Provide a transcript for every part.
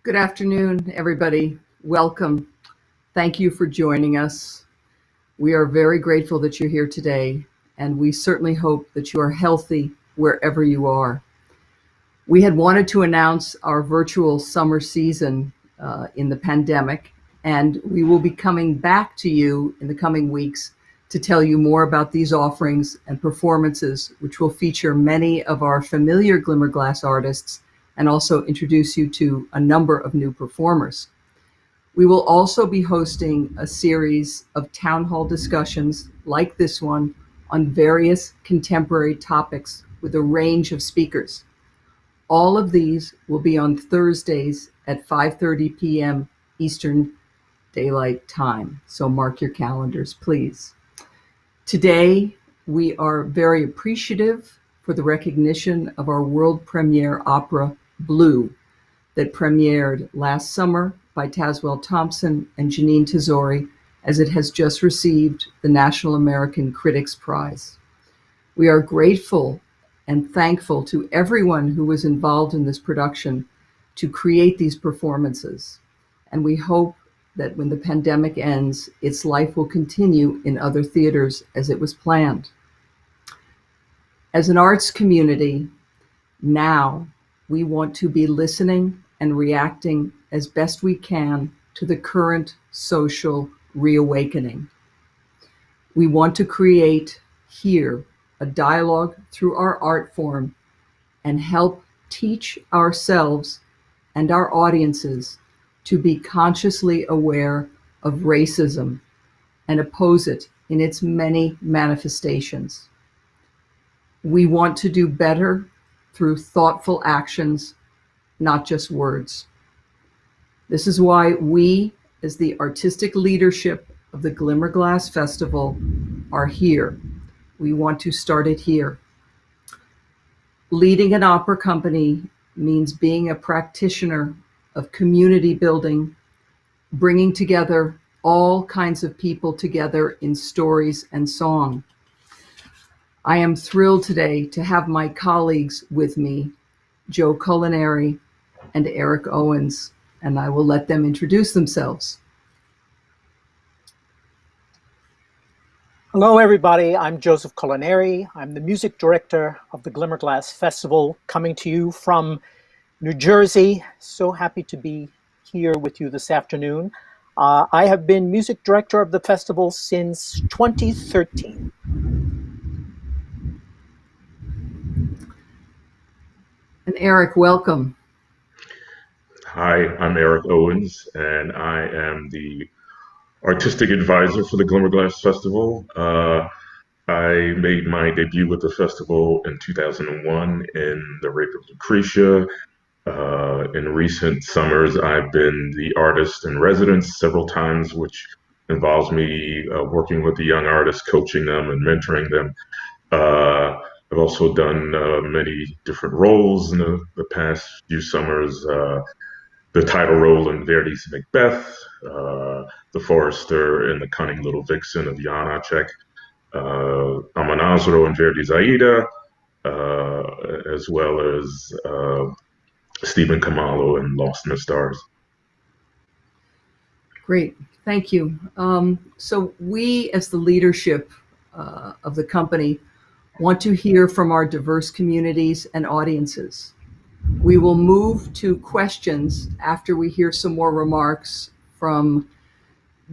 Good afternoon, everybody. Welcome. Thank you for joining us. We are very grateful that you're here today, and we certainly hope that you are healthy wherever you are. We had wanted to announce our virtual summer season in the pandemic, and we will be coming back to you in the coming weeks to tell you more about these offerings and performances, which will feature many of our familiar Glimmerglass artists and also introduce you to a number of new performers. We will also be hosting a series of town hall discussions like this one on various contemporary topics with a range of speakers. All of these will be on Thursdays at 5:30 p.m. Eastern Daylight Time, so mark your calendars, please. Today, we are very appreciative for the recognition of our world premiere opera, Blue, that premiered last summer by Tazewell Thompson and Janine Tesori, as it has just received the National American Critics Prize. We are grateful and thankful to everyone who was involved in this production to create these performances, and we hope that when the pandemic ends, its life will continue in other theaters as it was planned. As an arts community, now we want to be listening and reacting as best we can to the current social reawakening. We want to create here a dialogue through our art form and help teach ourselves and our audiences to be consciously aware of racism and oppose it in its many manifestations. We want to do better through thoughtful actions, not just words. This is why we, as the artistic leadership of the Glimmerglass Festival, are here. We want to start it here. Leading an opera company means being a practitioner of community building, bringing together all kinds of people together in stories and song. I am thrilled today to have my colleagues with me, Joe Colaneri and Eric Owens, and I will let them introduce themselves. Hello, everybody. I'm Joseph Colaneri. I'm the music director of the Glimmerglass Festival, coming to you from New Jersey. So happy to be here with you this afternoon. I have been music director of the festival since 2013. And Eric, welcome. Hi, I'm Eric Owens, and I am the artistic advisor for the Glimmerglass Festival. I made my debut with the festival in 2001 in The Rape of Lucretia. In recent summers, I've been the artist in residence several times, which involves me working with the young artists, coaching them and mentoring them. I've also done many different roles in the past few summers. The title role in Verdi's Macbeth, the Forester in The Cunning Little Vixen of Jan Acek, Amonasro in Verdi's Aida, as well as Stephen Kamalo in Lost in the Stars. Great, thank you. So we, as the leadership of the company, want to hear from our diverse communities and audiences. We will move to questions after we hear some more remarks from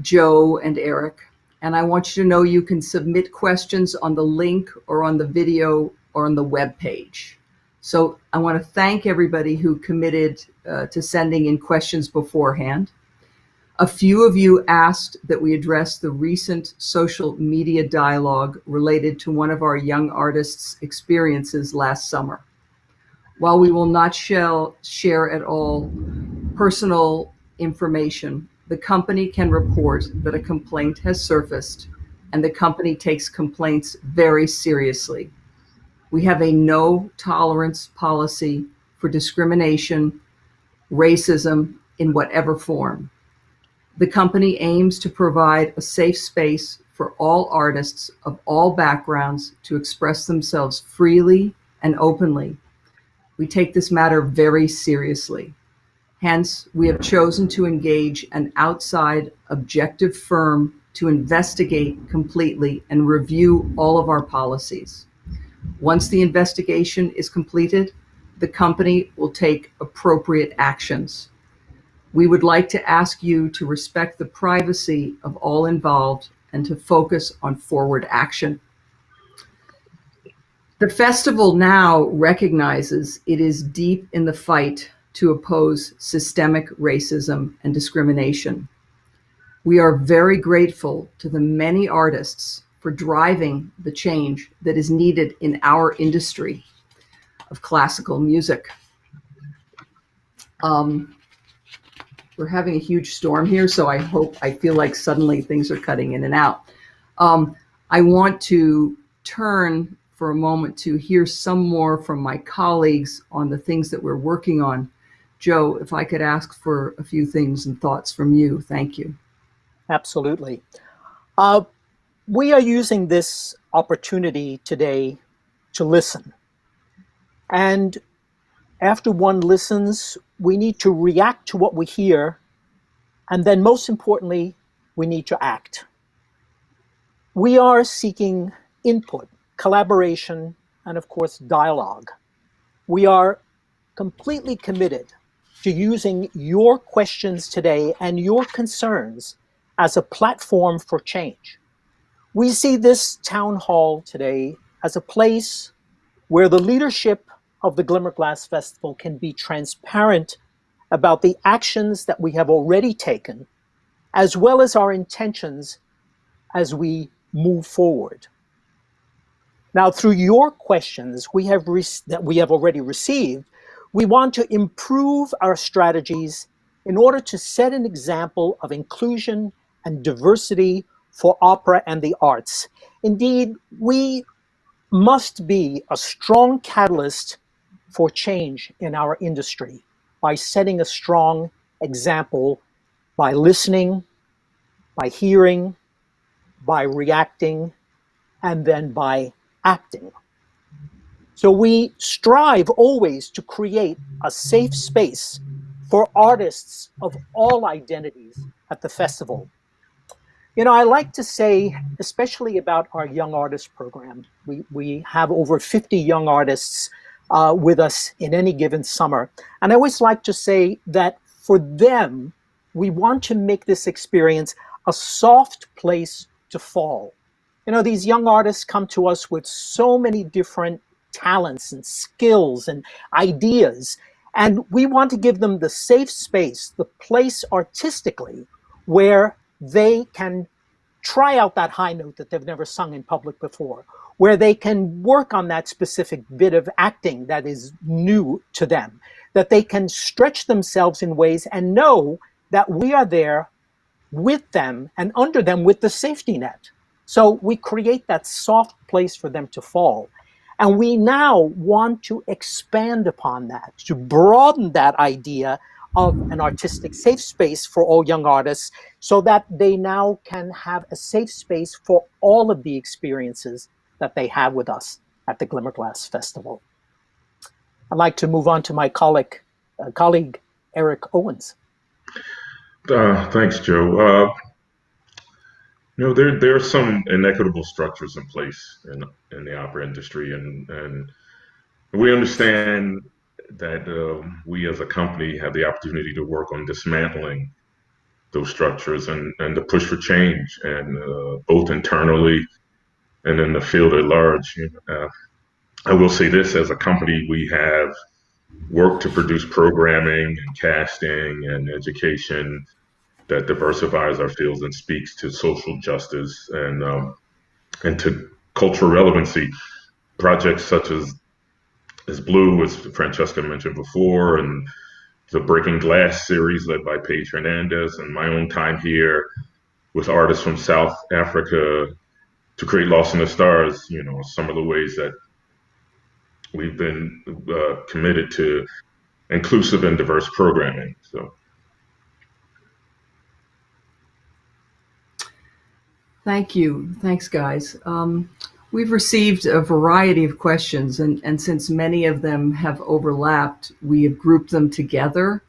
Joe and Eric. And I want you to know you can submit questions on the link or on the video or on the web page. So I want to thank everybody who committed to sending in questions beforehand. A few of you asked that we address the recent social media dialogue related to one of our young artists' experiences last summer. While we will not share at all personal information, the company can report that a complaint has surfaced, and the company takes complaints very seriously. We have a no tolerance policy for discrimination, racism in whatever form. The company aims to provide a safe space for all artists of all backgrounds to express themselves freely and openly. We take this matter very seriously. Hence, we have chosen to engage an outside objective firm to investigate completely and review all of our policies. Once the investigation is completed, the company will take appropriate actions. We would like to ask you to respect the privacy of all involved and to focus on forward action. The festival now recognizes it is deep in the fight to oppose systemic racism and discrimination. We are very grateful to the many artists for driving the change that is needed in our industry of classical music. We're having a huge storm here, so I feel like suddenly things are cutting in and out. I want to turn for a moment to hear some more from my colleagues on the things that we're working on. Joe, if I could ask for a few things and thoughts from you, thank you. Absolutely. We are using this opportunity today to listen. And after one listens, we need to react to what we hear. And then most importantly, we need to act. We are seeking input, collaboration, and of course, dialogue. We are completely committed to using your questions today and your concerns as a platform for change. We see this town hall today as a place where the leadership of the Glimmerglass Festival can be transparent about the actions that we have already taken, as well as our intentions as we move forward. Now, through your questions that we have already received, we want to improve our strategies in order to set an example of inclusion and diversity for opera and the arts. Indeed, we must be a strong catalyst for change in our industry by setting a strong example, by listening, by hearing, by reacting, and then by acting. So we strive always to create a safe space for artists of all identities at the festival. You know, I like to say, especially about our Young Artist program, we have over 50 young artists with us in any given summer. And I always like to say that for them, we want to make this experience a soft place to fall. You know, these young artists come to us with so many different talents and skills and ideas. And we want to give them the safe space, the place artistically where they can try out that high note that they've never sung in public before, where they can work on that specific bit of acting that is new to them, that they can stretch themselves in ways and know that we are there with them and under them with the safety net. So we create that soft place for them to fall. And we now want to expand upon that, to broaden that idea of an artistic safe space for all young artists so that they now can have a safe space for all of the experiences that they have with us at the Glimmerglass Festival. I'd like to move on to my colleague Eric Owens. Thanks, Joe. You know, there are some inequitable structures in place in the opera industry, and we understand that we as a company have the opportunity to work on dismantling those structures and to push for change, and both internally and in the field at large. I will say this: as a company, we have worked to produce programming and casting and education that diversifies our fields and speaks to social justice and to cultural relevancy. Projects such as Blue, as Francesca mentioned before, and the Breaking Glass series led by Paige Hernandez, and my own time here with artists from South Africa to create Lost in the Stars, you know, some of the ways that we've been committed to inclusive and diverse programming. So. Thank you. Thanks, guys. We've received a variety of questions, and since many of them have overlapped, we have grouped them together.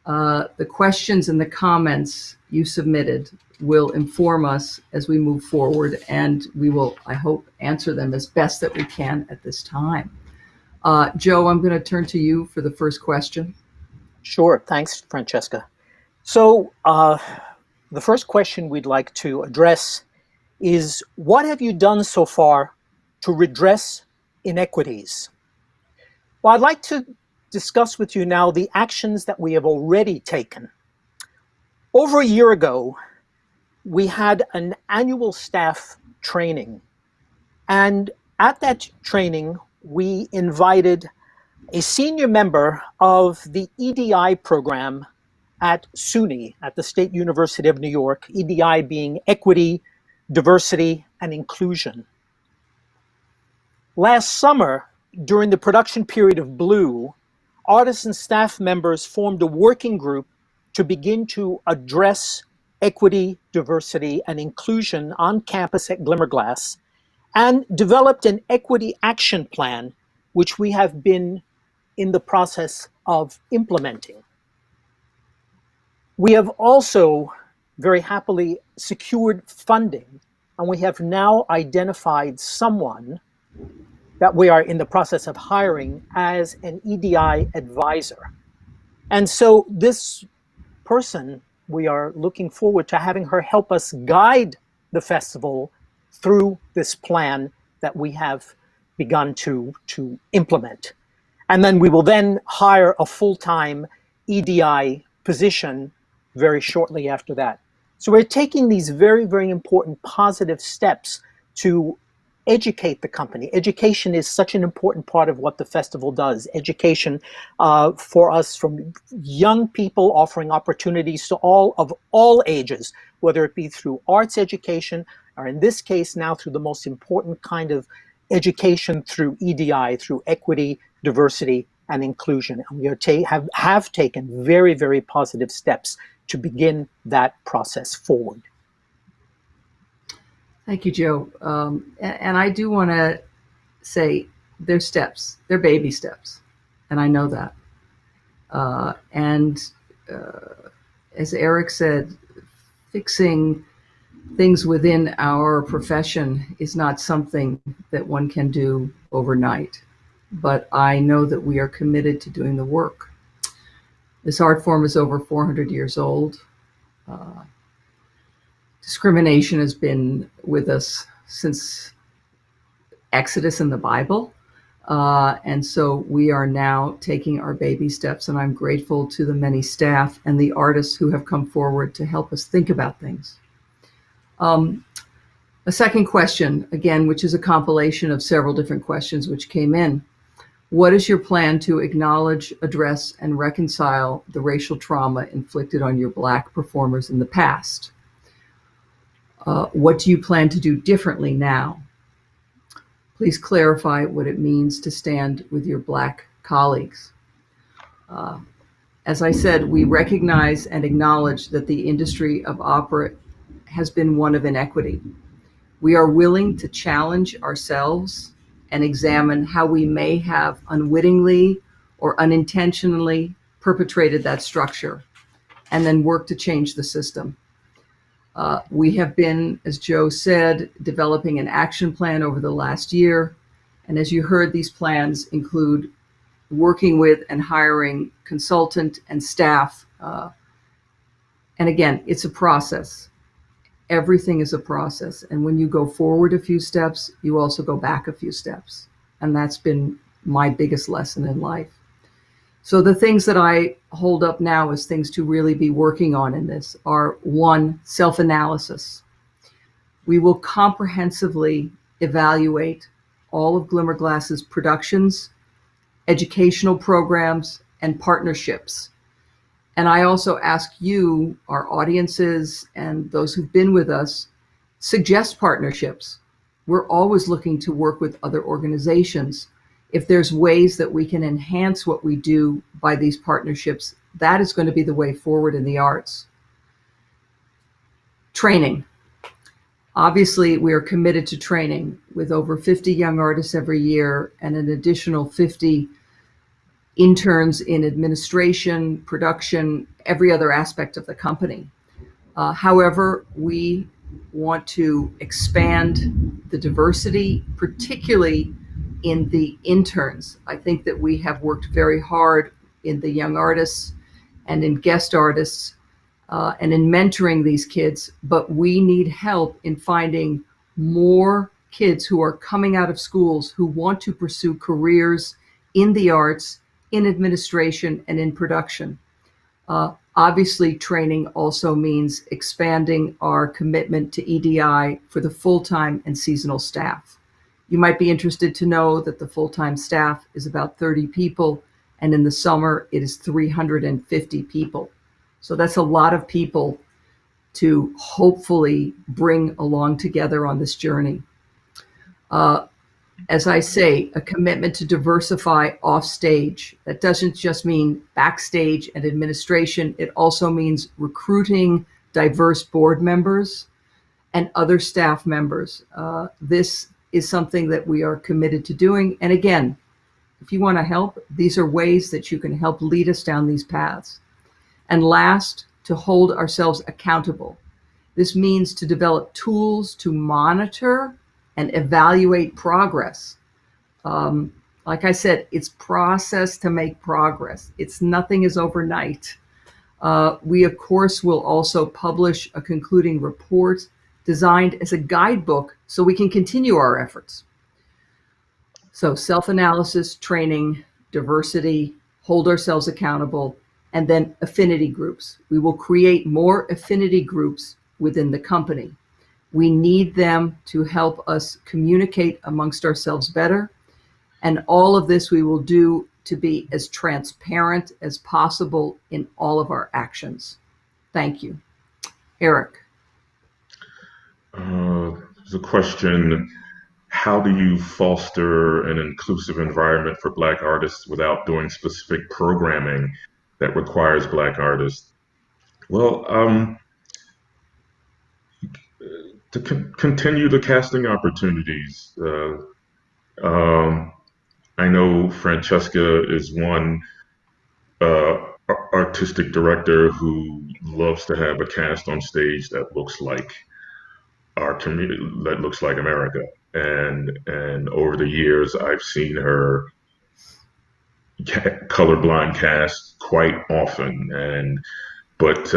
The questions and the comments you submitted will inform us as we move forward, and we will, I hope, answer them as best that we can at this time. Joe, I'm going to turn to you for the first question. Sure. Thanks, Francesca. So the first question we'd like to address is, what have you done so far to redress inequities? Well, I'd like to discuss with you now the actions that we have already taken. Over a year ago, we had an annual staff training. And at that training, we invited a senior member of the EDI program at SUNY, at the State University of New York, EDI being Equity, Diversity, and Inclusion. Last summer, during the production period of Blue, artists and staff members formed a working group to begin to address equity, diversity, and inclusion on campus at Glimmerglass, and developed an equity action plan, which we have been in the process of implementing. We have also very happily secured funding, and we have now identified someone that we are in the process of hiring as an EDI advisor. And so this person, we are looking forward to having her help us guide the festival through this plan that we have begun to implement. And then we will then hire a full-time EDI position very shortly after that. So we're taking these very, very important positive steps to educate the company. Education is such an important part of what the festival does. Education for us, from young people, offering opportunities to all ages, whether it be through arts education, or in this case now through the most important kind of education through EDI, through equity, diversity, and inclusion. And we have taken very, very positive steps to begin that process forward. Thank you, Joe. And I do want to say they're steps, they're baby steps, and I know that. As Eric said, fixing things within our profession is not something that one can do overnight, but I know that we are committed to doing the work. This art form is over 400 years old. Discrimination has been with us since Exodus in the Bible. And so we are now taking our baby steps, and I'm grateful to the many staff and the artists who have come forward to help us think about things. A second question, again, which is a compilation of several different questions which came in. What is your plan to acknowledge, address, and reconcile the racial trauma inflicted on your Black performers in the past? What do you plan to do differently now? Please clarify what it means to stand with your Black colleagues. As I said, we recognize and acknowledge that the industry of opera has been one of inequity. We are willing to challenge ourselves and examine how we may have unwittingly or unintentionally perpetrated that structure, and then work to change the system. We have been, as Joe said, developing an action plan over the last year. And as you heard, these plans include working with and hiring consultant and staff. And again, it's a process. Everything is a process. And when you go forward a few steps, you also go back a few steps. And that's been my biggest lesson in life. So the things that I hold up now as things to really be working on in this are: one, self-analysis. We will comprehensively evaluate all of Glimmerglass's productions, educational programs, and partnerships. And I also ask you, our audiences, and those who've been with us, suggest partnerships. We're always looking to work with other organizations. If there's ways that we can enhance what we do by these partnerships, that is going to be the way forward in the arts. Training. Obviously, we are committed to training with over 50 young artists every year and an additional 50 interns in administration, production, every other aspect of the company. However, we want to expand the diversity, particularly in the interns. I think that we have worked very hard in the young artists and in guest artists and in mentoring these kids, but we need help in finding more kids who are coming out of schools who want to pursue careers in the arts, in administration, and in production. Obviously, training also means expanding our commitment to EDI for the full-time and seasonal staff. You might be interested to know that the full-time staff is about 30 people, and in the summer it is 350 people. So that's a lot of people to hopefully bring along together on this journey. As I say, a commitment to diversify offstage. That doesn't just mean backstage and administration. It also means recruiting diverse board members and other staff members. This is something that we are committed to doing. And again, if you want to help, these are ways that you can help lead us down these paths. And last, to hold ourselves accountable. This means to develop tools to monitor and evaluate progress. Like I said, it's process to make progress. Nothing is overnight. We, of course, will also publish a concluding report designed as a guidebook so we can continue our efforts. So self-analysis, training, diversity, hold ourselves accountable, and then affinity groups. We will create more affinity groups within the company. We need them to help us communicate amongst ourselves better. And all of this we will do to be as transparent as possible in all of our actions. Thank you. Eric. There's a question, how do you foster an inclusive environment for Black artists without doing specific programming that requires Black artists? Well, to continue the casting opportunities. I know Francesca is one artistic director who loves to have a cast on stage that looks like our community, that looks like America. And over the years, I've seen her colorblind cast quite often. But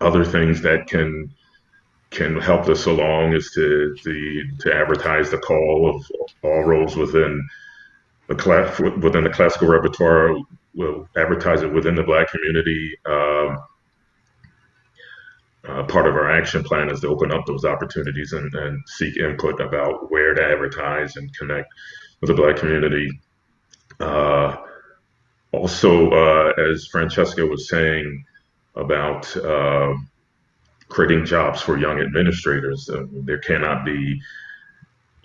other things that can help us along is to advertise the call of all roles within the classical repertoire. We'll advertise it within the Black community. Part of our action plan is to open up those opportunities and seek input about where to advertise and connect with the Black community. Also, as Francesca was saying about creating jobs for young administrators. There cannot be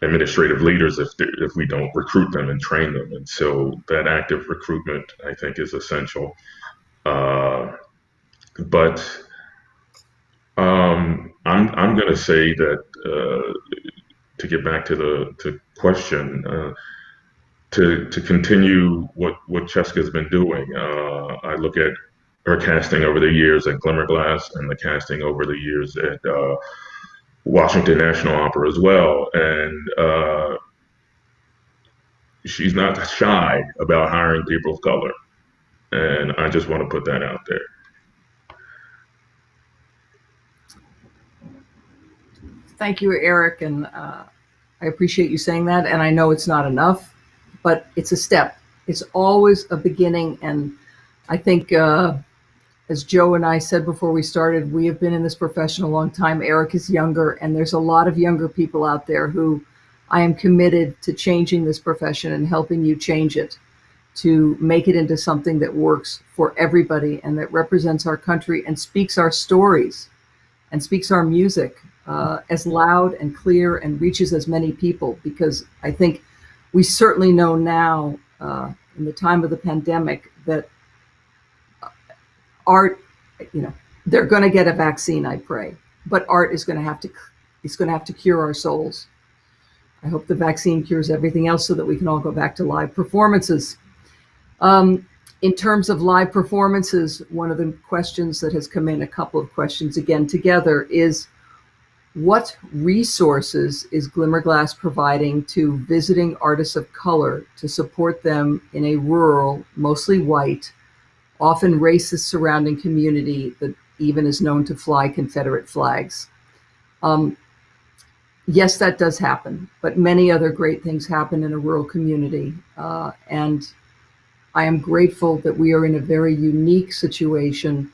administrative leaders if we don't recruit them and train them. And so that active recruitment, I think, is essential. But I'm going to say that to get back to the question, to continue what Cheska's been doing. I look at her casting over the years at Glimmerglass and the casting over the years at Washington National Opera as well. And she's not shy about hiring people of color. And I just want to put that out there. Thank you, Eric. And I appreciate you saying that. And I know it's not enough, but it's a step. It's always a beginning. And I think, as Joe and I said before we started, we have been in this profession a long time. Eric is younger, and there's a lot of younger people out there who I am committed to changing this profession and helping you change it, to make it into something that works for everybody and that represents our country and speaks our stories and speaks our music as loud and clear and reaches as many people. Because I think we certainly know now in the time of the pandemic that art, they're going to get a vaccine, I pray, but art is going to have to cure our souls. I hope the vaccine cures everything else so that we can all go back to live performances. In terms of live performances, one of the questions that has come in, a couple of questions again together, is what resources is Glimmerglass providing to visiting artists of color to support them in a rural, mostly white, often racist surrounding community that even is known to fly Confederate flags? Yes, that does happen, but many other great things happen in a rural community. And I am grateful that we are in a very unique situation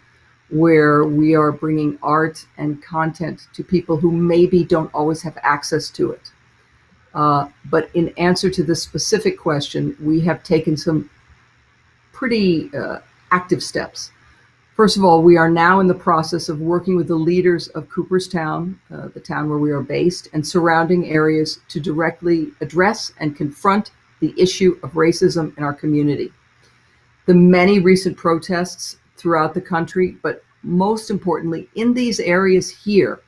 where we are bringing art and content to people who maybe don't always have access to it. But in answer to this specific question, we have taken some pretty active steps. First of all, we are now in the process of working with the leaders of Cooperstown, the town where we are based, and surrounding areas to directly address and confront the issue of racism in our community. The many recent protests throughout the country, but most importantly, in these areas here,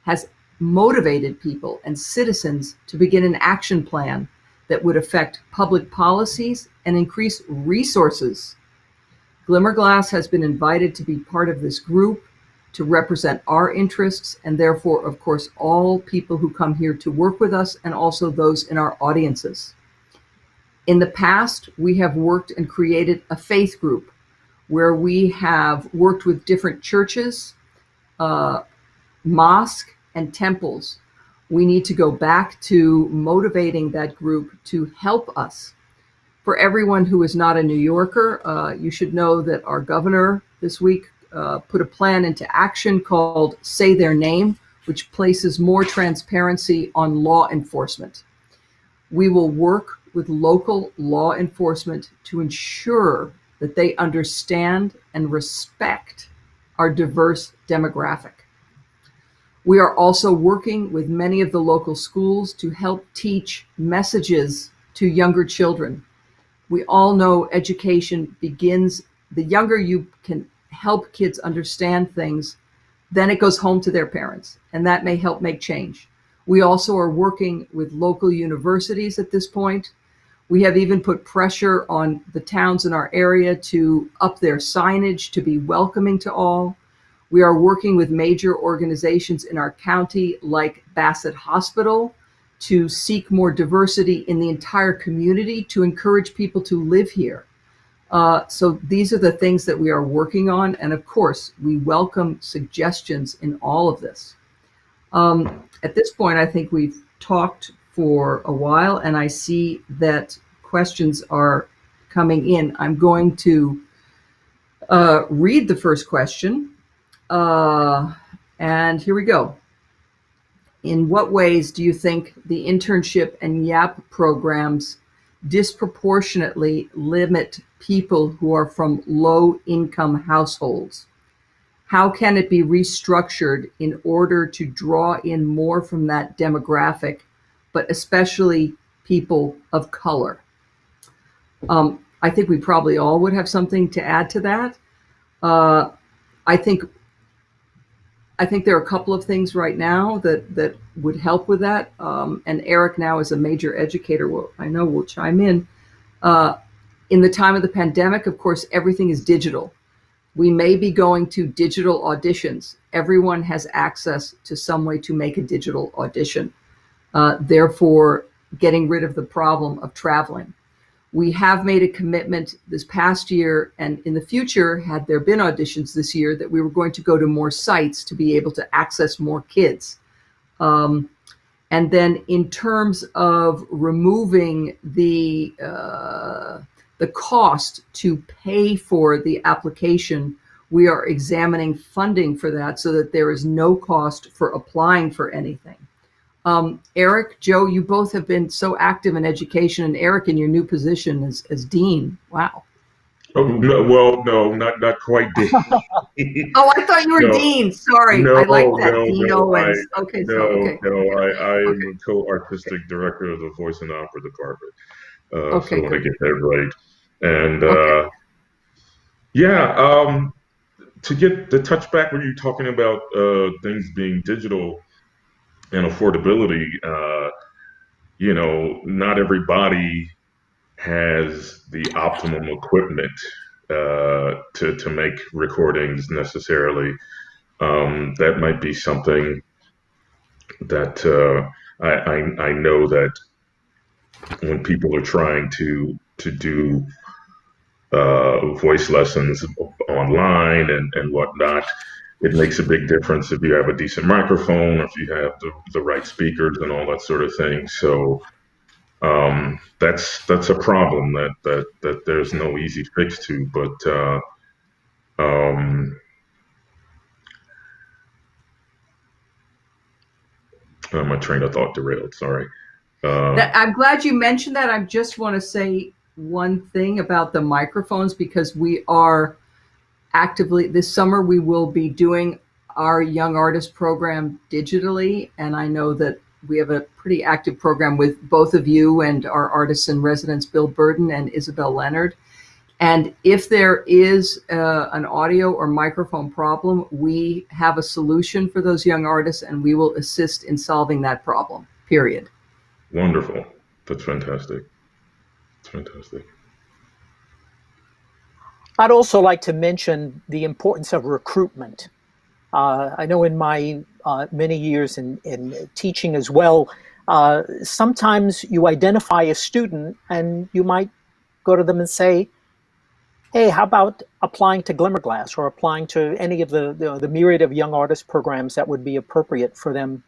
has motivated people and citizens to begin an action plan that would affect public policies and increase resources. Glimmerglass has been invited to be part of this group to represent our interests, and therefore, of course, all people who come here to work with us and also those in our audiences. In the past, we have worked and created a faith group where we have worked with different churches, mosques, and temples. We need to go back to motivating that group to help us. For everyone who is not a New Yorker, you should know that our governor this week put a plan into action called Say Their Name, which places more transparency on law enforcement. We will work with local law enforcement to ensure that they understand and respect our diverse demographic. We are also working with many of the local schools to help teach messages to younger children. We all know education begins, the younger you can help kids understand things, then it goes home to their parents, and that may help make change. We also are working with local universities at this point. We have even put pressure on the towns in our area to up their signage to be welcoming to all. We are working with major organizations in our county like Bassett Hospital to seek more diversity in the entire community to encourage people to live here. So these are the things that we are working on. And of course, we welcome suggestions in all of this. At this point, I think we've talked for a while, and I see that questions are coming in. I'm going to read the first question. And here we go. In what ways do you think the internship and YAP programs disproportionately limit people who are from low-income households? How can it be restructured in order to draw in more from that demographic, but especially people of color? I think we probably all would have something to add to that. I think there are a couple of things right now that would help with that. And Eric now is a major educator, I know will chime in. In the time of the pandemic, of course, everything is digital. We may be going to digital auditions. Everyone has access to some way to make a digital audition. Therefore, getting rid of the problem of traveling. We have made a commitment this past year and in the future, had there been auditions this year, that we were going to go to more sites to be able to access more kids. And then in terms of removing the cost to pay for the application, we are examining funding for that so that there is no cost for applying for anything. Eric, Joe, you both have been so active in education, and Eric in your new position as dean. Wow. Oh, no, well, no, not quite dean. Oh, I thought you were dean. Sorry, No, I like that, no, Dean no, Owens. Okay, I am okay. the co-artistic director of the voice and opera department. Okay, So I want to good. get that right. And Okay. yeah, to get the touch back when you're talking about things being digital and affordability, not everybody has the optimum equipment to make recordings necessarily. That might be something that I know that when people are trying to do voice lessons online and whatnot, it makes a big difference if you have a decent microphone, if you have the right speakers and all that sort of thing. So that's a problem that there's no easy fix to. But my train of thought derailed. Sorry. I'm glad you mentioned that. I just want to say one thing about the microphones, because we are actively, this summer, we will be doing our young artist program digitally. And I know that we have a pretty active program with both of you and our artists in residence, Bill Burden and Isabel Leonard. And if there is an audio or microphone problem, we have a solution for those young artists, and we will assist in solving that problem, period. Wonderful. That's fantastic. That's fantastic. I'd also like to mention the importance of recruitment. I know in my many years in teaching as well, sometimes you identify a student and you might go to them and say, hey, how about applying to Glimmerglass or applying to any of the myriad of young artist programs that would be appropriate for them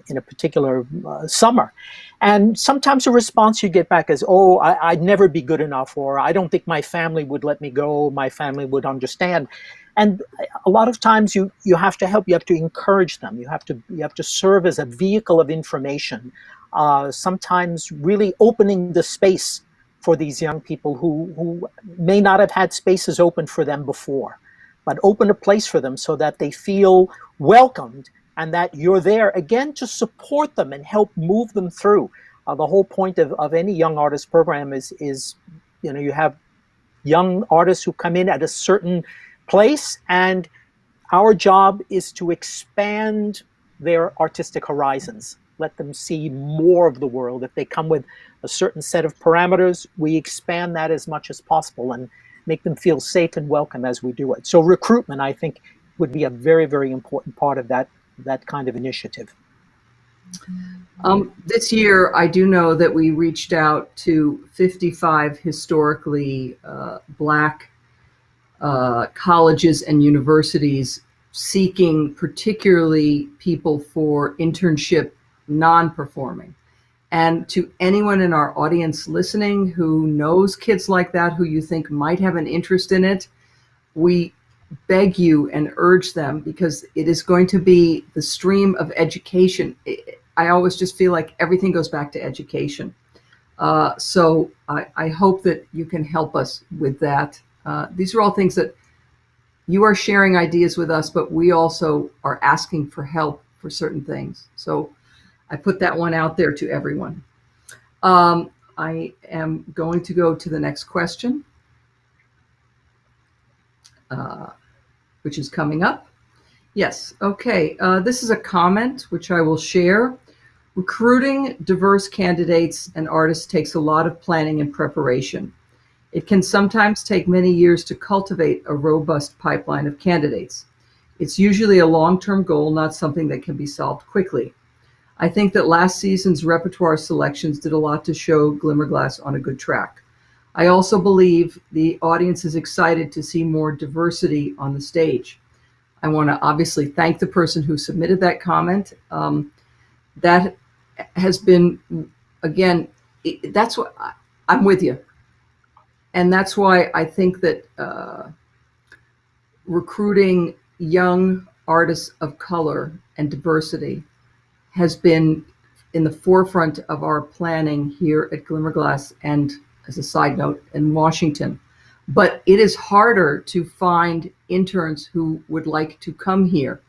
in a particular summer? And sometimes the response you get back is, oh, I'd never be good enough, or I don't think my family would let me go, my family would understand. And a lot of times you have to help, you have to encourage them, you have to serve as a vehicle of information, sometimes really opening the space for these young people who may not have had spaces open for them before, but open a place for them so that they feel welcomed and that you're there, again, to support them and help move them through. The whole point of any young artist program is you have young artists who come in at a certain place, and our job is to expand their artistic horizons, let them see more of the world. If they come with a certain set of parameters, we expand that as much as possible and make them feel safe and welcome as we do it. So recruitment, I think, would be a very, very important part of that kind of initiative. This year, I do know that we reached out to 55 historically Black colleges and universities seeking particularly people for internship non-performing. And to anyone in our audience listening who knows kids like that, who you think might have an interest in it, we beg you and urge them, because it is going to be the stream of education. I always just feel like everything goes back to education. So I hope that you can help us with that. These are all things that you are sharing ideas with us, but we also are asking for help for certain things. So I put that one out there to everyone. I am going to go to the next question, which is coming up. Yes, okay. This is a comment which I will share. Recruiting diverse candidates and artists takes a lot of planning and preparation. It can sometimes take many years to cultivate a robust pipeline of candidates. It's usually a long-term goal, not something that can be solved quickly. I think that last season's repertoire selections did a lot to show Glimmerglass on a good track. I also believe the audience is excited to see more diversity on the stage. I want to obviously thank the person who submitted that comment. That has been, again, that's what I'm with you. And that's why I think that recruiting young artists of color and diversity has been in the forefront of our planning here at Glimmerglass, and as a side note, in Washington. But it is harder to find interns who would like to come here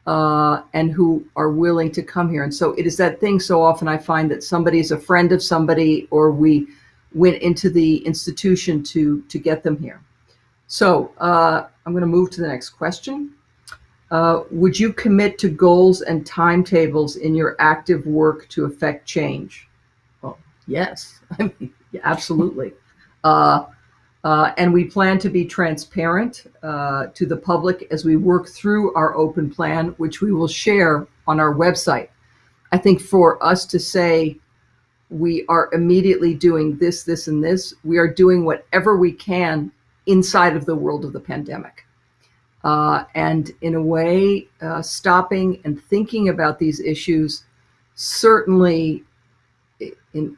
and who are willing to come here. And so it is that thing, so often I find that somebody is a friend of somebody, or we went into the institution to get them here. So I'm going to move to the next question. Would you commit to goals and timetables in your active work to affect change? Well, yes. I mean, Yeah, absolutely. Uh, and we plan to be transparent to the public as we work through our open plan, which we will share on our website. I think for us to say we are immediately doing this, this, and this, we are doing whatever we can inside of the world of the pandemic. And in a way, stopping and thinking about these issues, certainly in,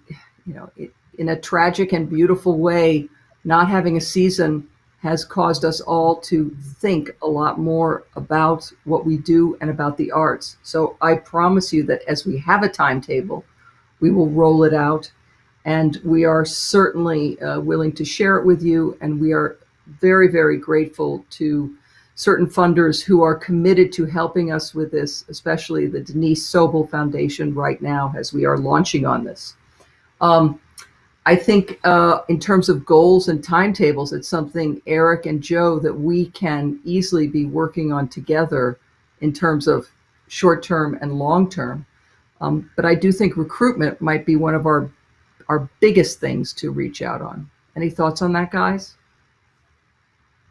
in a tragic and beautiful way, not having a season has caused us all to think a lot more about what we do and about the arts. So I promise you that as we have a timetable, we will roll it out, and we are certainly willing to share it with you. And we are very, very grateful to certain funders who are committed to helping us with this, especially the Denise Sobel Foundation right now as we are launching on this. I think in terms of goals and timetables, it's something, Eric and Joe, that we can easily be working on together in terms of short term and long term. But I do think recruitment might be one of our biggest things to reach out on. Any thoughts on that, guys?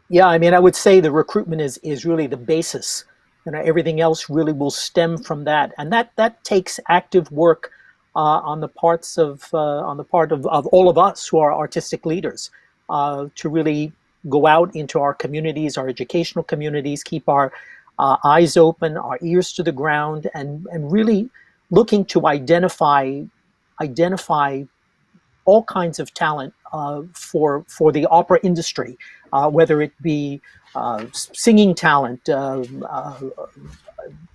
Yeah, I mean, I would say the recruitment is really the basis. Everything else really will stem from that, and that takes active work on the part of all of us who are artistic leaders to really go out into our communities, our educational communities, keep our eyes open, our ears to the ground, and really looking to identify all kinds of talent for the opera industry, whether it be singing talent,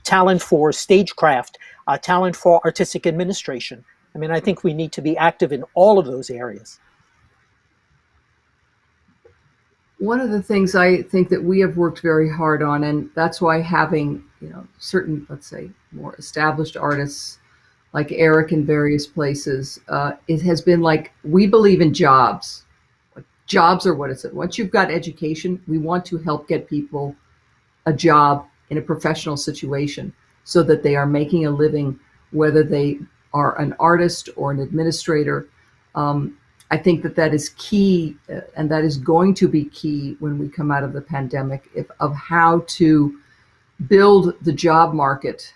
talent for stagecraft, talent for artistic administration. I mean, I think we need to be active in all of those areas. One of the things I think that we have worked very hard on, and that's why having certain, let's say, more established artists like Eric in various places, it has been like, we believe in jobs. Jobs are what it's at. Once you've got education, we want to help get people a job in a professional situation so that they are making a living, whether they are an artist or an administrator. I think that is key, and that is going to be key when we come out of the pandemic, of how to build the job market,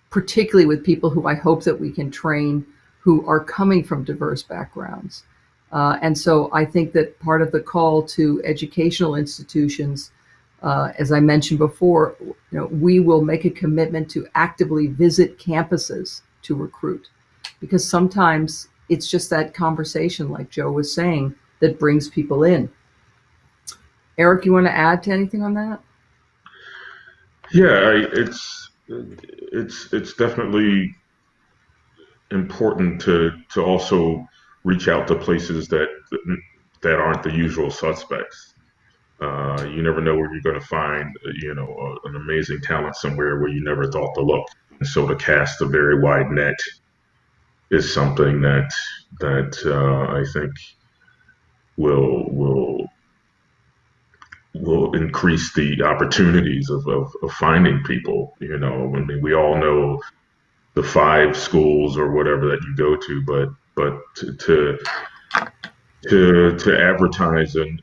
particularly with people who I hope that we can train who are coming from diverse backgrounds. And so I think that part of the call to educational institutions, as I mentioned before, we will make a commitment to actively visit campuses to recruit, because sometimes it's just that conversation, like Joe was saying, that brings people in. Eric, you want to add to anything on that? Yeah, it's definitely important to also reach out to places that aren't the usual suspects. You never know where you're going to find, an amazing talent somewhere where you never thought to look. And so to cast a very wide net is something that I think will increase the opportunities of finding people. I mean, we all know the 5 schools or whatever that you go to, but to advertise and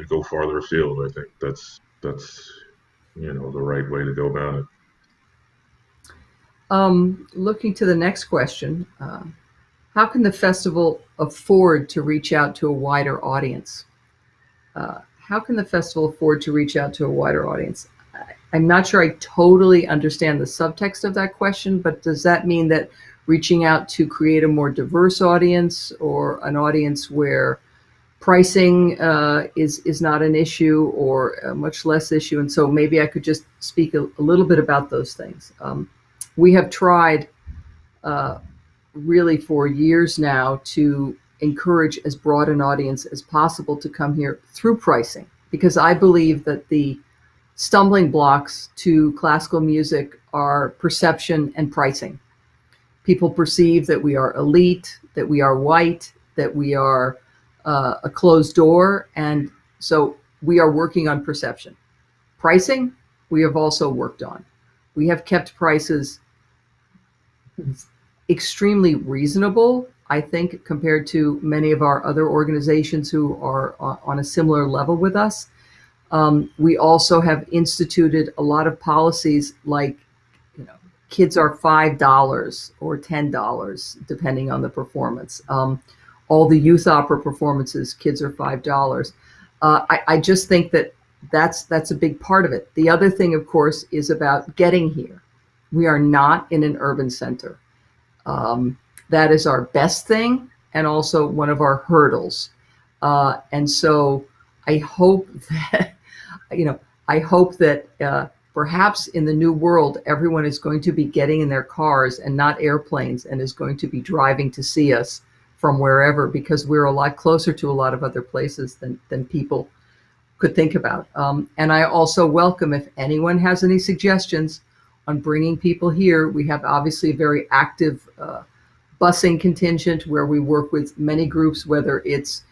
go farther afield, I think that's the right way to go about it. Looking to the next question, how can the festival afford to reach out to a wider audience? How can the festival afford to reach out to a wider audience? I'm not sure I totally understand the subtext of that question, but does that mean that reaching out to create a more diverse audience, or an audience where pricing is not an issue, or a much less issue? And so maybe I could just speak a little bit about those things. We have tried really for years now to encourage as broad an audience as possible to come here through pricing, because I believe that the stumbling blocks to classical music are perception and pricing. People perceive that we are elite, that we are white, that we are a closed door, and so we are working on perception. Pricing, we have also worked on. We have kept prices extremely reasonable I think, compared to many of our other organizations who are on a similar level with us. We also have instituted a lot of policies like, kids are $5 or $10, depending on the performance. All the youth opera performances, kids are $5. I just think that that's a big part of it. The other thing, of course, is about getting here. We are not in an urban center. That is our best thing and also one of our hurdles. And so I hope that, perhaps in the new world, everyone is going to be getting in their cars and not airplanes and is going to be driving to see us from wherever, because we're a lot closer to a lot of other places than people could think about. And I also welcome if anyone has any suggestions on bringing people here. We have obviously a very active busing contingent where we work with many groups, whether it's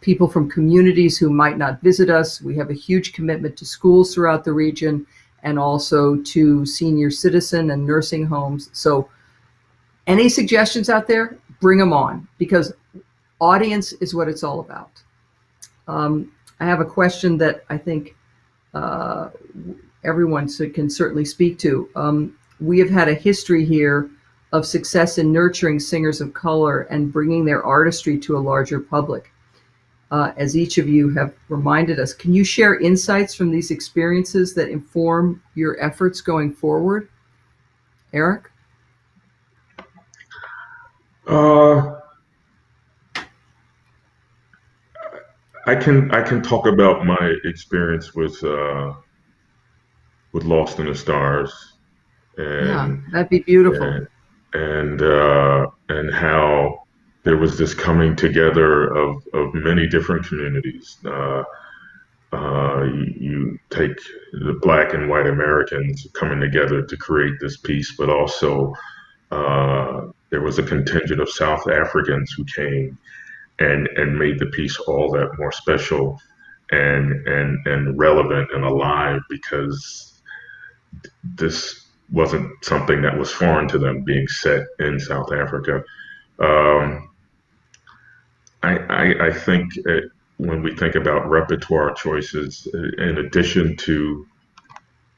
people from communities who might not visit us. We have a huge commitment to schools throughout the region and also to senior citizen and nursing homes. So any suggestions out there, bring them on, because audience is what it's all about. I have a question that I think everyone can certainly speak to. We have had a history here of success in nurturing singers of color and bringing their artistry to a larger public. As each of you have reminded us, can you share insights from these experiences that inform your efforts going forward? Eric? I can talk about my experience with Lost in the Stars, Yeah, and that'd be beautiful. and how there was this coming together of many different communities. You take the Black and white Americans coming together to create this piece, but also there was a contingent of South Africans who came and made the piece all that more special and relevant and alive, because this wasn't something that was foreign to them, being set in South Africa. Um, I think when we think about repertoire choices, in addition to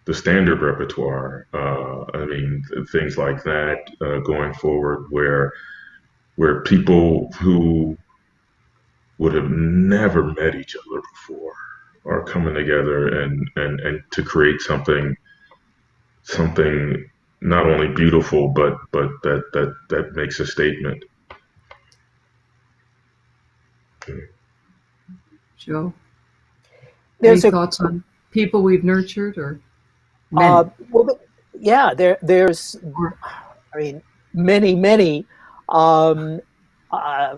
the standard repertoire, I mean, things like that going forward, where people who would have never met each other before are coming together and to create something not only beautiful but that makes a statement. Joe, any There's a thoughts on people we've nurtured, or many? well, yeah, there's, Or, I mean, many. Um, uh,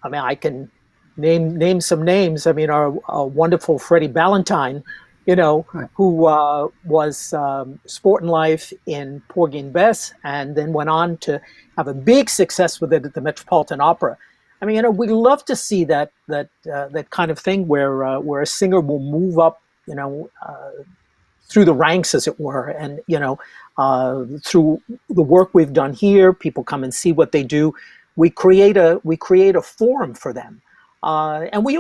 I mean, I can name some names. I mean, our wonderful Freddie Ballantyne, right. who was Sport and Life in Porgy and Bess, and then went on to have a big success with it at the Metropolitan Opera. I mean, we love to see that kind of thing where a singer will move up, through the ranks, as it were, and through the work we've done here, people come and see what they do. We create a forum for them, and we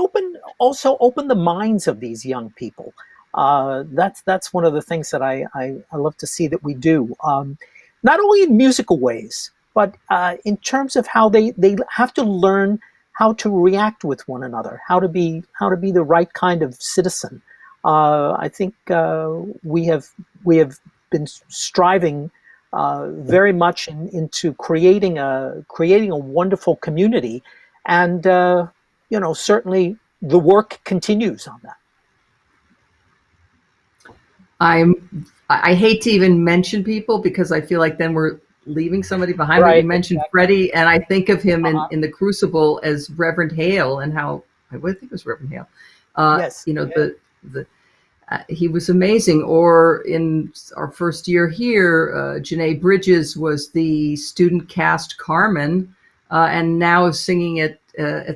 also open the minds of these young people. That's one of the things that I love to see that we do, not only in musical ways, but in terms of how they have to learn how to react with one another, how to be the right kind of citizen. I think we have been striving very much into creating a wonderful community, and certainly the work continues on that. I hate to even mention people because I feel like then we're leaving somebody behind. But Right, you mentioned exactly. Freddie, and I think of him Uh-huh. in the Crucible as Reverend Hale, and how I would think it was Reverend Hale. Yes. The he was amazing. Or in our first year here, Janae Bridges was the student cast Carmen, and now is singing at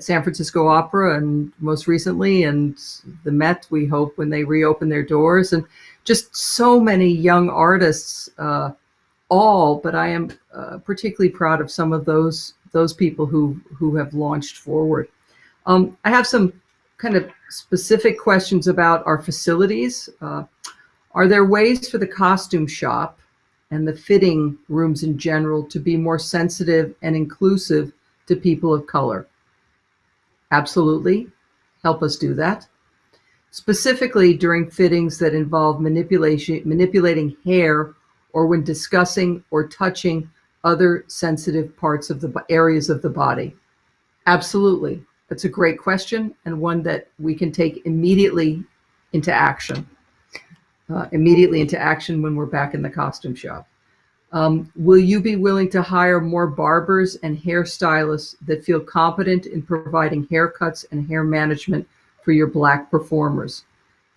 San Francisco Opera, and most recently, and the Met, we hope, when they reopen their doors. And just so many young artists, but I am particularly proud of some of those those people who have launched forward. I have some kind of specific questions about our facilities. Are there ways for the costume shop and the fitting rooms in general to be more sensitive and inclusive to people of color? Absolutely. Help us do that. Specifically during fittings that involve manipulating hair, or when discussing or touching other sensitive parts of the areas of the body. Absolutely. That's a great question, and one that we can take immediately into action. When we're back in the costume shop. Will you be willing to hire more barbers and hairstylists that feel competent in providing haircuts and hair management for your Black performers?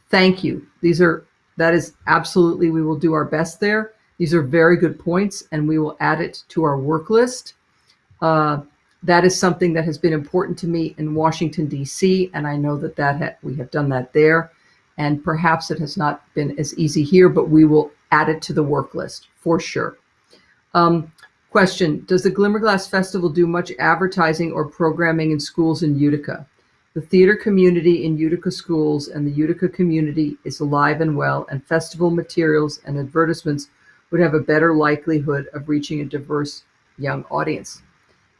Thank you. That is absolutely, we will do our best there. These are very good points, and we will add it to our work list. That is something that has been important to me in Washington, D.C., and I know that we have done that there. And perhaps it has not been as easy here, but we will add it to the work list for sure. Question, does the Glimmerglass Festival do much advertising or programming in schools in Utica? The theater community in Utica schools and the Utica community is alive and well, and festival materials and advertisements would have a better likelihood of reaching a diverse young audience.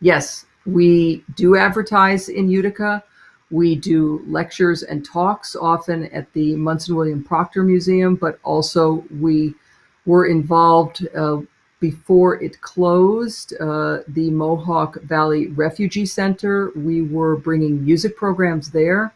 Yes, we do advertise in Utica. We do lectures and talks often at the Munson William Proctor Museum, but also we were involved before it closed, the Mohawk Valley Refugee Center. We were bringing music programs there.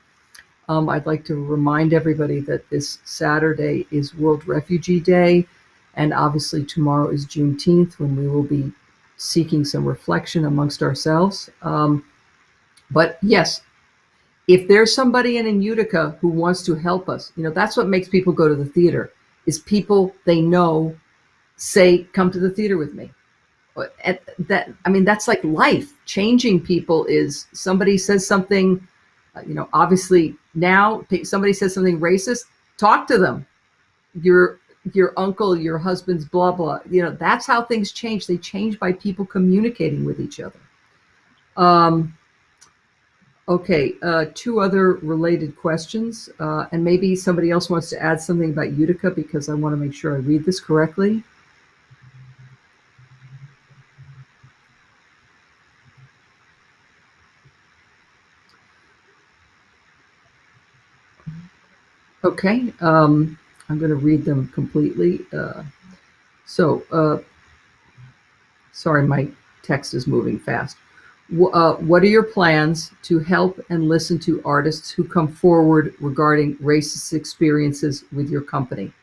I'd like to remind everybody that this Saturday is World Refugee Day, and obviously tomorrow is Juneteenth, when we will be seeking some reflection amongst ourselves. But yes, if there's somebody in Utica who wants to help us, that's what makes people go to the theater, is people they know say, come to the theater with me. That's like life. Changing people is somebody says something, obviously now somebody says something racist, talk to them. Your uncle, your husband's blah, blah, that's how things change. They change by people communicating with each other. Okay, two other related questions, and maybe somebody else wants to add something about Utica, because I want to make sure I read this correctly. Okay, I'm going to read them completely. Sorry, my text is moving fast. What are your plans to help and listen to artists who come forward regarding racist experiences with your company?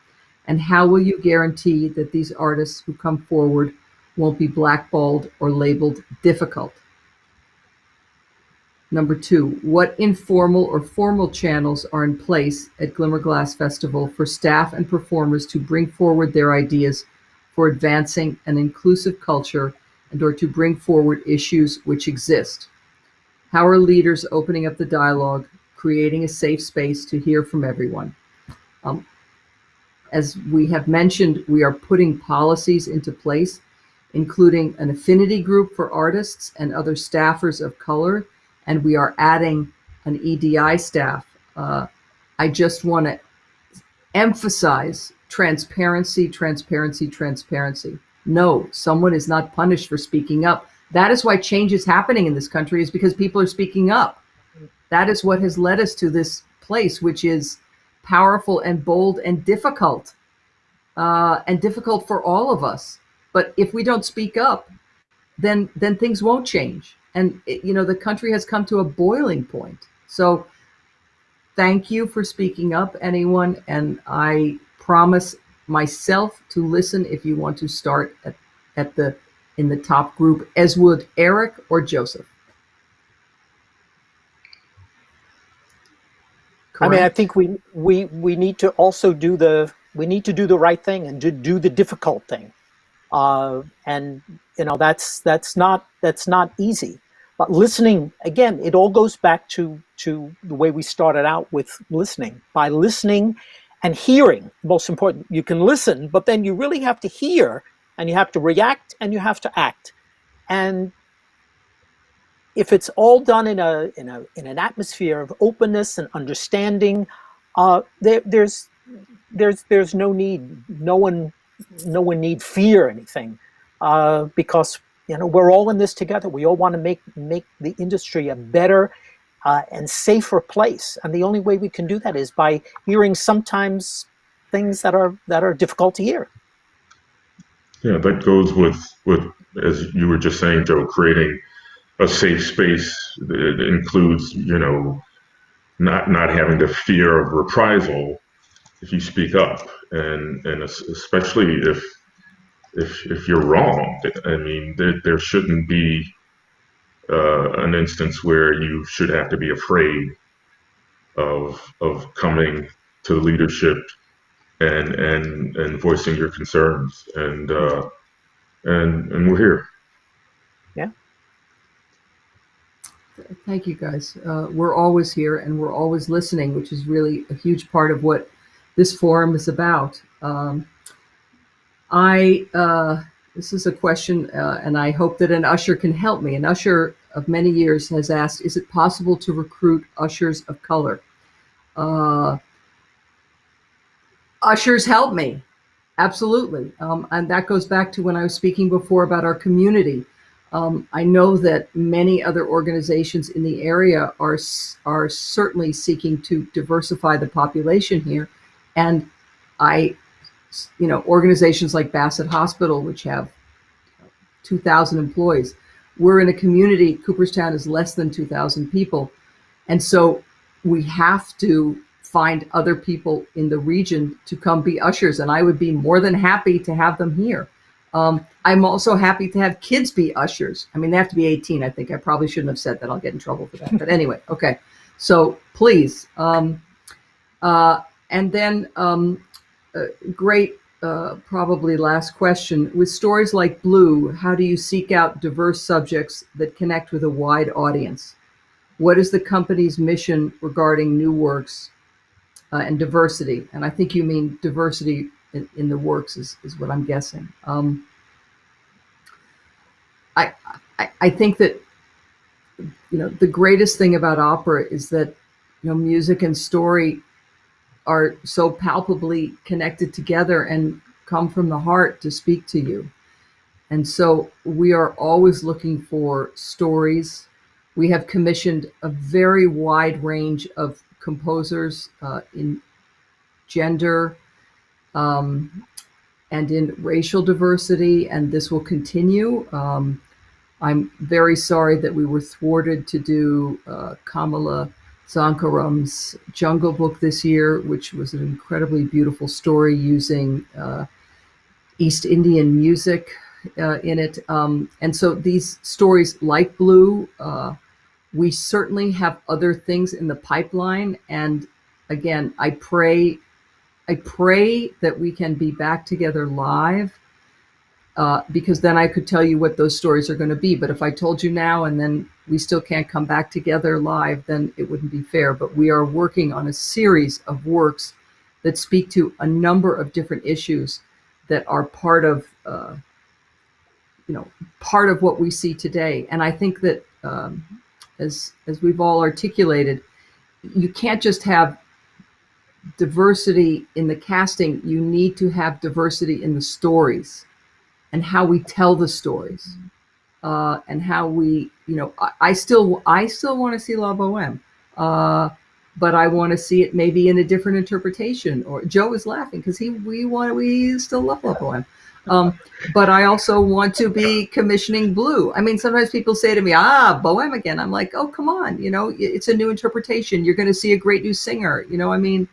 And how will you guarantee that these artists who come forward won't be blackballed or labeled difficult? Number two, what informal or formal channels are in place at Glimmerglass Festival for staff and performers to bring forward their ideas for advancing an inclusive culture and or to bring forward issues which exist? How are leaders opening up the dialogue, creating a safe space to hear from everyone? As we have mentioned, we are putting policies into place, including an affinity group for artists and other staffers of color, and we are adding an EDI staff. I just want to emphasize transparency, transparency, transparency. No, someone is not punished for speaking up. That is why change is happening in this country, is because people are speaking up. That is what has led us to this place, which is powerful and bold and difficult for all of us. But if we don't speak up, then things won't change. And the country has come to a boiling point. So thank you for speaking up, anyone. And I promise myself to listen if you want to start in the top group, as would Eric or Joseph. Correct? I think we need to also do the right thing and to do the difficult thing. And that's not easy. But listening, again, it all goes back to the way we started out with listening. By listening and hearing, most important, you can listen, but then you really have to hear, and you have to react, and you have to act. And if it's all done in an atmosphere of openness and understanding, there's no need, no one need fear anything, because we're all in this together. We all want to make the industry a better and safer place, and the only way we can do that is by hearing sometimes things that are difficult to hear. Yeah, that goes with as you were just saying, Joe, creating a safe space that includes, not having the fear of reprisal if you speak up, and especially if you're wrong. I mean, there shouldn't be an instance where you should have to be afraid of coming to leadership and voicing your concerns, and we're here. Yeah. Thank you, guys. We're always here and we're always listening, which is really a huge part of what this forum is about. This is a question, and I hope that an usher can help me. An usher of many years has asked, is it possible to recruit ushers of color? Ushers help me, absolutely. And that goes back to when I was speaking before about our community. I know that many other organizations in the area are certainly seeking to diversify the population here. And organizations like Bassett Hospital, which have 2,000 employees, we're in a community, Cooperstown is less than 2,000 people. And so we have to find other people in the region to come be ushers. And I would be more than happy to have them here. I'm also happy to have kids be ushers. I mean, they have to be 18. I think I probably shouldn't have said that. I'll get in trouble for that. But anyway, okay. So please. And then great, probably last question. With stories like Blue, how do you seek out diverse subjects that connect with a wide audience? What is the company's mission regarding new works and diversity? And I think you mean diversity in the works is what I'm guessing. I think that the greatest thing about opera is that music and story are so palpably connected together and come from the heart to speak to you. And so we are always looking for stories. We have commissioned a very wide range of composers in gender and in racial diversity, and this will continue. I'm very sorry that we were thwarted to do Kamala Zankaram's Jungle Book this year, which was an incredibly beautiful story using East Indian music in it. And so these stories like Blue, we certainly have other things in the pipeline. And again, I pray that we can be back together live, because then I could tell you what those stories are going to be. But if I told you now and then we still can't come back together live, then it wouldn't be fair. But we are working on a series of works that speak to a number of different issues that are part of what we see today. And I think that as we've all articulated, you can't just have diversity in the casting, you need to have diversity in the stories and how we tell the stories, and how we, I still want to see La Boheme, but I want to see it maybe in a different interpretation. Or Joe is laughing because we still love La Boheme. But I also want to be commissioning Blue. I mean, sometimes people say to me, Boheme again. I'm like, oh, come on. It's a new interpretation. You're going to see a great new singer. I mean,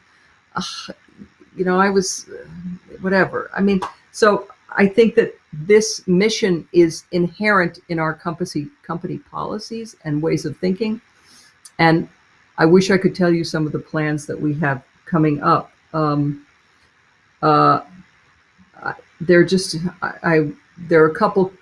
I was whatever. I mean, so I think that this mission is inherent in our company policies and ways of thinking. And I wish I could tell you some of the plans that we have coming up. There are a couple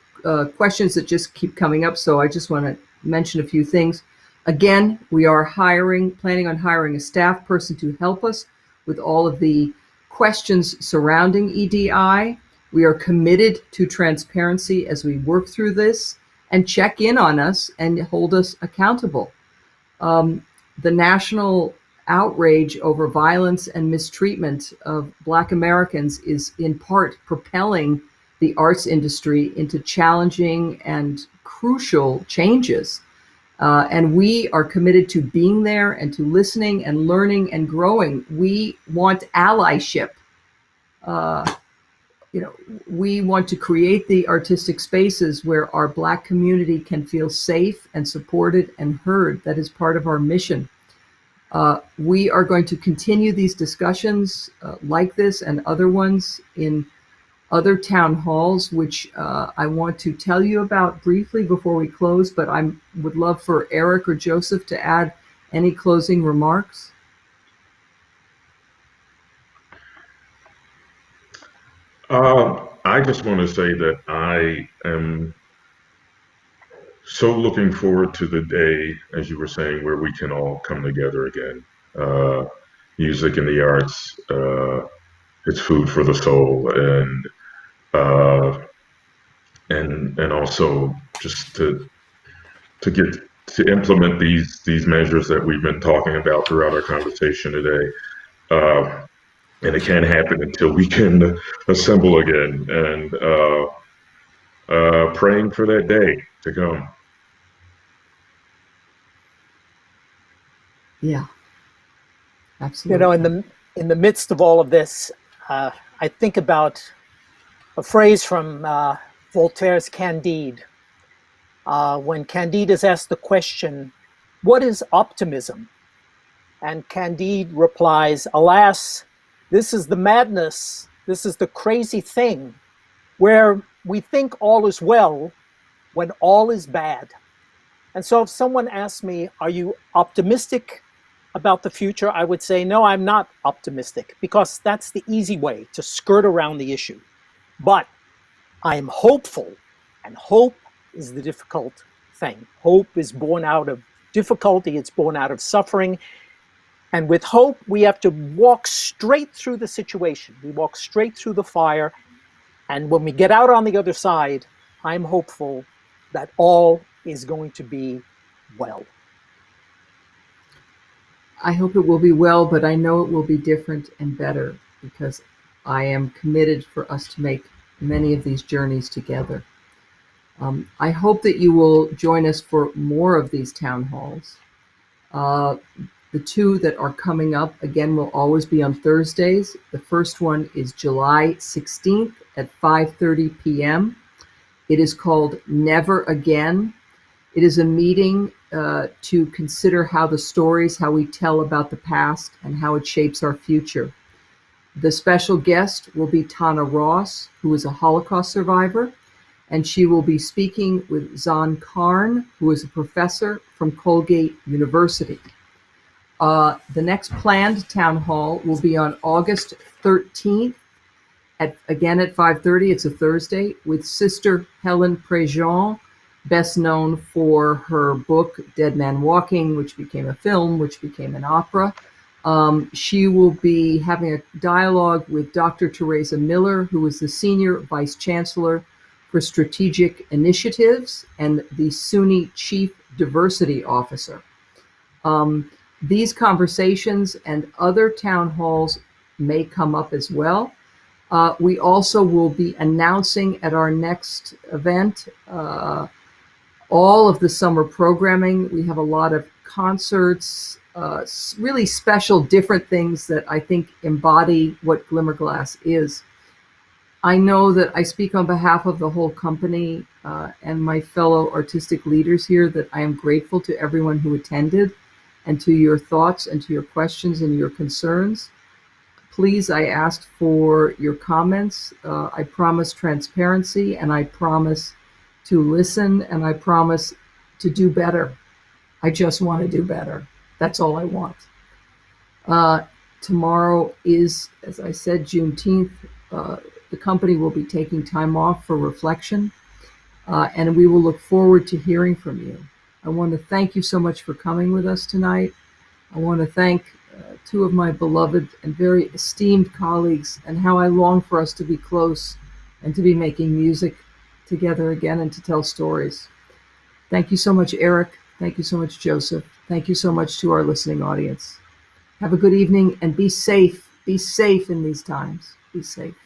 questions that just keep coming up, so I just want to mention a few things. Again, we are planning on hiring a staff person to help us with all of the questions surrounding EDI. We are committed to transparency as we work through this, and check in on us and hold us accountable. The national outrage over violence and mistreatment of Black Americans is in part propelling the arts industry into challenging and crucial changes. And we are committed to being there and to listening and learning and growing. We want allyship. We want to create the artistic spaces where our Black community can feel safe and supported and heard. That is part of our mission. We are going to continue these discussions like this and other ones in other town halls, which I want to tell you about briefly before we close, but I would love for Eric or Joseph to add any closing remarks. I just want to say that I am so looking forward to the day, as you were saying, where we can all come together again. Music and the arts, it's food for the soul, and also just to get to implement these measures that we've been talking about throughout our conversation today. And it can't happen until we can assemble again, and praying for that day to come. Yeah, absolutely. In the midst of all of this, I think about a phrase from Voltaire's Candide. When Candide is asked the question, "What is optimism?" And Candide replies, "Alas, this is the madness, this is the crazy thing, where we think all is well when all is bad." And so if someone asks me, "Are you optimistic about the future?" I would say, no, I'm not optimistic, because that's the easy way to skirt around the issue. But I am hopeful, and hope is the difficult thing. Hope is born out of difficulty, it's born out of suffering. And with hope, we have to walk straight through the situation. We walk straight through the fire. And when we get out on the other side, I'm hopeful that all is going to be well. I hope it will be well, but I know it will be different and better, because I am committed for us to make many of these journeys together. I hope that you will join us for more of these town halls. The two that are coming up, again, will always be on Thursdays. The first one is July 16th at 5:30 p.m. It is called Never Again. It is a meeting to consider how the stories, how we tell about the past, and how it shapes our future. The special guest will be Tana Ross, who is a Holocaust survivor, and she will be speaking with Zahn Karn, who is a professor from Colgate University. The next planned town hall will be on August 13th, again at 5:30. It's a Thursday, with Sister Helen Prejean, best known for her book Dead Man Walking, which became a film, which became an opera. She will be having a dialogue with Dr. Teresa Miller, who is the Senior Vice Chancellor for Strategic Initiatives and the SUNY Chief Diversity Officer. These conversations and other town halls may come up as well. We also will be announcing at our next event all of the summer programming. We have a lot of concerts, really special, different things that I think embody what Glimmerglass is. I know that I speak on behalf of the whole company and my fellow artistic leaders here, that I am grateful to everyone who attended, and to your thoughts and to your questions and your concerns. Please, I asked for your comments. I promise transparency, and I promise to listen, and I promise to do better. I just want to do better. That's all I want. Tomorrow is, as I said, Juneteenth. The company will be taking time off for reflection, and we will look forward to hearing from you. I want to thank you so much for coming with us tonight. I want to thank two of my beloved and very esteemed colleagues, and how I long for us to be close and to be making music together again and to tell stories. Thank you so much, Eric. Thank you so much, Joseph. Thank you so much to our listening audience. Have a good evening and be safe. Be safe in these times. Be safe.